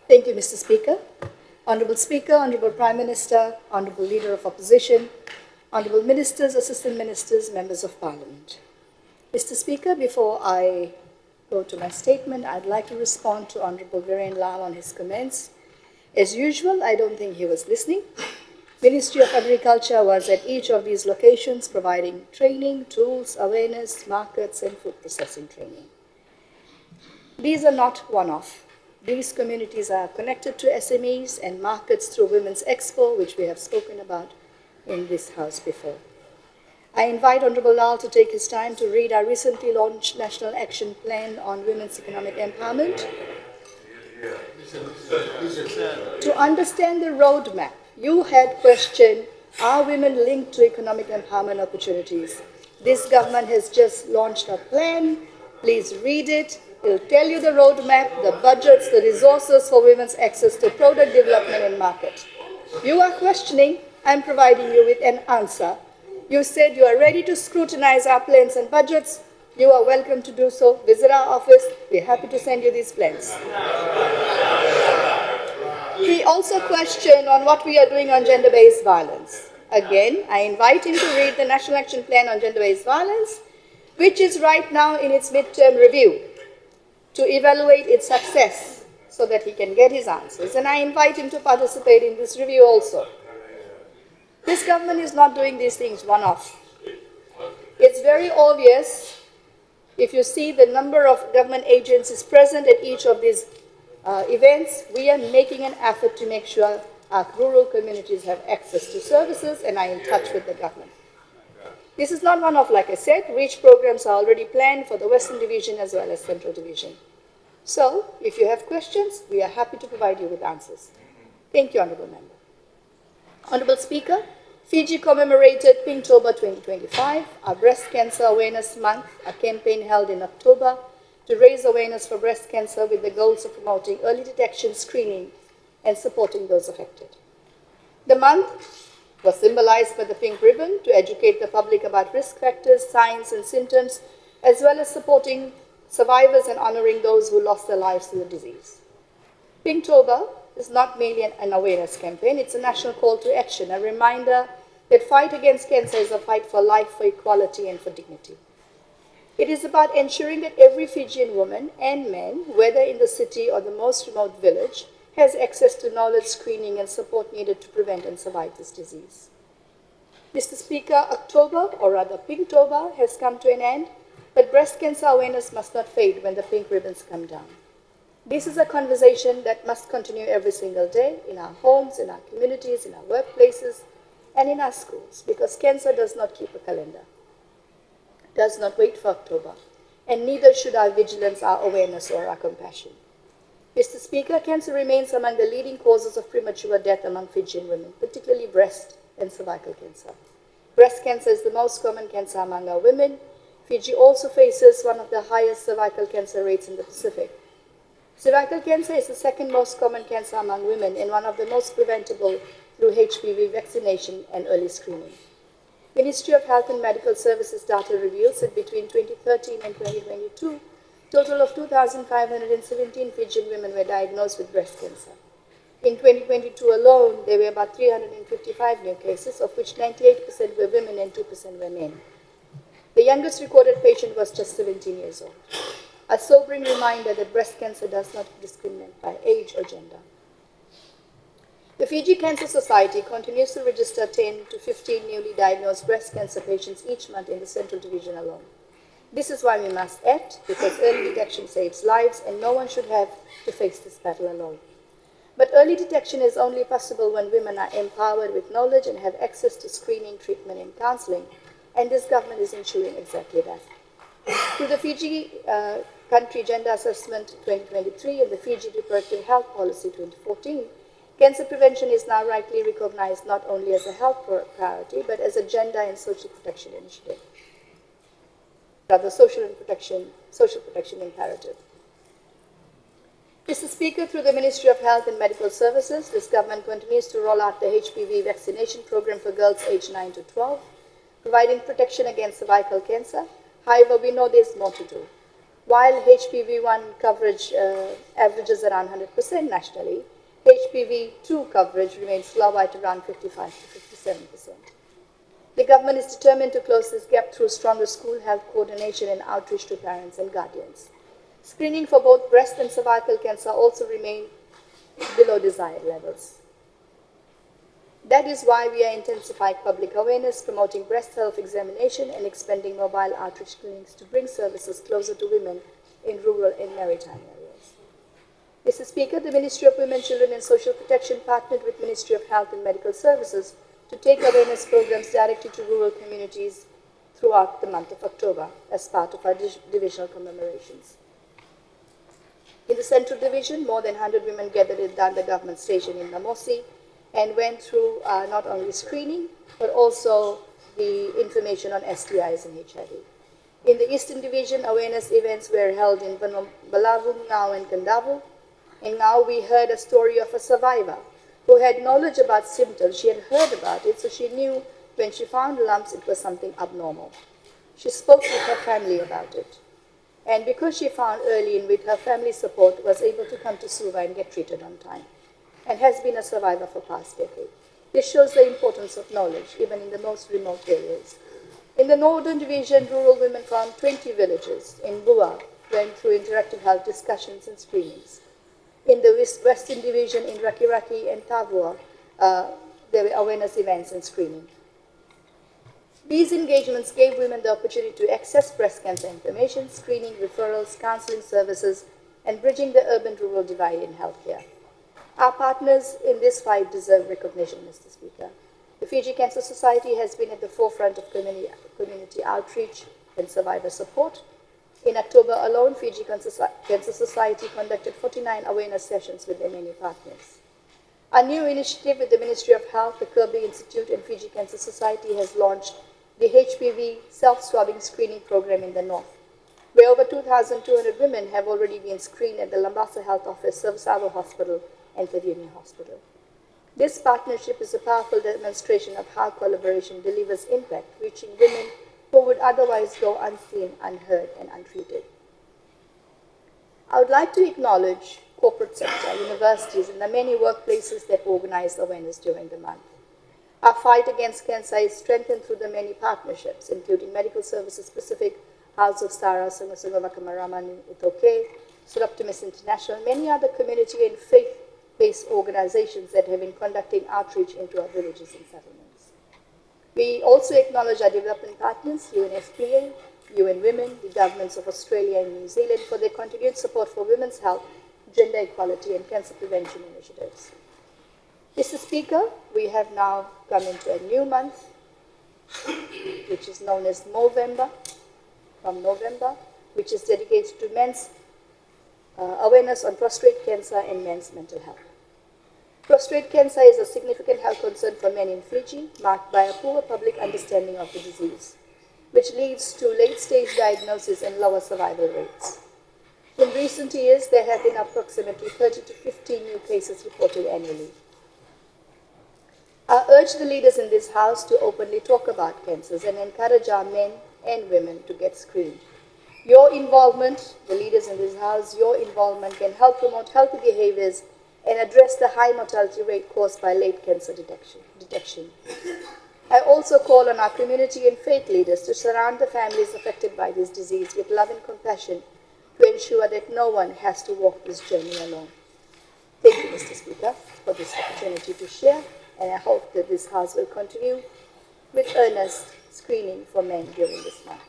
Thank you, Mr. Speaker. Honourable Speaker, Honourable Prime Minister, Honourable Leader of Opposition, Honourable Ministers, Assistant Ministers, Members of Parliament. Mr. Speaker, before I go to my statement, I'd like to respond to Honourable Viren Lal on his comments. As usual, I don't think he was listening. Ministry of Agriculture was at each of these locations providing training, tools, awareness, markets, and food processing training. These are not one-off. These communities are connected to SMEs and markets through Women's Expo, which we have spoken about in this House before. I invite Honourable Lal to take his time to read our recently launched National Action Plan on Women's Economic Empowerment. To understand the roadmap, you had questioned, are women linked to economic empowerment opportunities? This government has just launched a plan. Please read it. It will tell you the roadmap, the budgets, the resources for women's access to product development and market. You are questioning, I'm providing you with an answer. You said you are ready to scrutinize our plans and budgets. You are welcome to do so. Visit our office. We're happy to send you these plans. He also questioned on what we are doing on gender-based violence. Again, I invite him to read the National Action Plan on Gender-Based Violence, which is right now in its midterm review, to evaluate its success so that he can get his answers. And I invite him to participate in this review also. This government is not doing these things one-off. It's very obvious if you see the number of government agencies present at each of these events. We are making an effort to make sure our rural communities have access to services and are in touch with the government. This is not one-off, like I said. REACH programs are already planned for the Western Division as well as Central Division. So, if you have questions, we are happy to provide you with answers. Thank you, Honourable Member. Honourable Speaker, Fiji commemorated Pinktober 2025, our Breast Cancer Awareness Month, a campaign held in October to raise awareness for breast cancer with the goals of promoting early detection, screening, and supporting those affected. The month was symbolized by the pink ribbon to educate the public about risk factors, signs, and symptoms, as well as supporting survivors and honoring those who lost their lives to the disease. Pinktober is not merely an awareness campaign, it's a national call to action, a reminder that fight against cancer is a fight for life, for equality, and for dignity. It is about ensuring that every Fijian woman and man, whether in the city or the most remote village, has access to knowledge, screening, and support needed to prevent and survive this disease. Mr. Speaker, October, or rather Pinktober, has come to an end, but breast cancer awareness must not fade when the pink ribbons come down. This is a conversation that must continue every single day in our homes, in our communities, in our workplaces, and in our schools, because cancer does not keep a calendar, does not wait for October, and neither should our vigilance, our awareness, or our compassion. Mr. Speaker, cancer remains among the leading causes of premature death among Fijian women, particularly breast and cervical cancer. Breast cancer is the most common cancer among our women. Fiji also faces one of the highest cervical cancer rates in the Pacific. Cervical cancer is the second most common cancer among women and one of the most preventable through HPV vaccination and early screening. Ministry of Health and Medical Services data reveals that between 2013 and 2022, total of 2,517 Fijian women were diagnosed with breast cancer. In 2022 alone, there were about 355 new cases, of which 98% were women and 2% were men. The youngest recorded patient was just 17 years old. A sobering reminder that breast cancer does not discriminate by age or gender. The Fiji Cancer Society continues to register 10 to 15 newly diagnosed breast cancer patients each month in the Central Division alone. This is why we must act, because early detection saves lives and no one should have to face this battle alone. But early detection is only possible when women are empowered with knowledge and have access to screening, treatment, and counseling, and this government is ensuring exactly that. Through the Fiji Country Gender Assessment 2023 and the Fiji Reproductive Health Policy 2014, cancer prevention is now rightly recognized not only as a health priority, but as a gender and social protection initiative. Rather, social protection imperative. Mr. Speaker, through the Ministry of Health and Medical Services, this government continues to roll out the HPV vaccination program for girls aged 9 to 12, providing protection against cervical cancer. However, we know there's more to do. While HPV-1 coverage averages around 100% nationally, HPV-2 coverage remains low at around 55 to 57%. The government is determined to close this gap through stronger school health coordination and outreach to parents and guardians. Screening for both breast and cervical cancer also remain below desired levels. That is why we are intensifying public awareness, promoting breast health examination, and expanding mobile outreach clinics to bring services closer to women in rural and maritime areas. Mr. Speaker, the Ministry of Women, Children and Social Protection partnered with Ministry of Health and Medical Services to take awareness programs directly to rural communities throughout the month of October as part of our divisional commemorations. In the Central Division, more than 100 women gathered at Danda Government Station in Namosi and went through not only screening, but also the information on STIs and HIV. In the Eastern Division, awareness events were held in Balavu, Ngau, and Kandavu. And now we heard a story of a survivor who had knowledge about symptoms. She had heard about it, so she knew when she found lumps, it was something abnormal. She spoke with her family about it. And because she found early and with her family support, was able to come to Suva and get treated on time, and has been a survivor for past decade. This shows the importance of knowledge, even in the most remote areas. In the Northern Division, rural women from 20 villages in Bua went through interactive health discussions and screenings. In the Western Division, in Rakiraki and Tavua, there were awareness events and screening. These engagements gave women the opportunity to access breast cancer information, screening, referrals, counseling services, and bridging the urban-rural divide in healthcare. Our partners in this fight deserve recognition, Mr. Speaker. The Fiji Cancer Society has been at the forefront of community outreach and survivor support. In October alone, Fiji Cancer Society conducted 49 awareness sessions with their many partners. A new initiative with the Ministry of Health, the Kirby Institute, and Fiji Cancer Society has launched the HPV self-swabbing screening program in the north, where over 2,200 women have already been screened at the Lambasa Health Office, Serviceavo Hospital, and Keviani Hospital. This partnership is a powerful demonstration of how collaboration delivers impact, reaching women who would otherwise go unseen, unheard, and untreated. I would like to acknowledge corporate sector, universities, and the many workplaces that organize awareness during the month. Our fight against cancer is strengthened through the many partnerships, including Medical Services Pacific, House of Sara, Sungasunga Vakamaraman Itoke, Suroptimus International, many other community and faith-based organizations that have been conducting outreach into our villages and settlements. We also acknowledge our development partners, UNFPA, UN Women, the governments of Australia and New Zealand for their continued support for women's health, gender equality, and cancer prevention initiatives. Mr. Speaker, we have now come into a new month, which is known as Movember, from November, which is dedicated to men's awareness on prostate cancer and men's mental health. Prostate cancer is a significant health concern for men in Fiji, marked by a poor public understanding of the disease, which leads to late-stage diagnosis and lower survival rates. In recent years, there have been approximately 30 to 50 new cases reported annually. I urge the leaders in this House to openly talk about cancers and encourage our men and women to get screened. Your involvement, the leaders in this House, your involvement can help promote healthy behaviors and address the high mortality rate caused by late cancer detection. I also call on our community and faith leaders to surround the families affected by this disease with love and compassion to ensure that no one has to walk this journey alone. Thank you, Mr. Speaker, for this opportunity to share, and I hope that this House will continue with earnest screening for men during this month.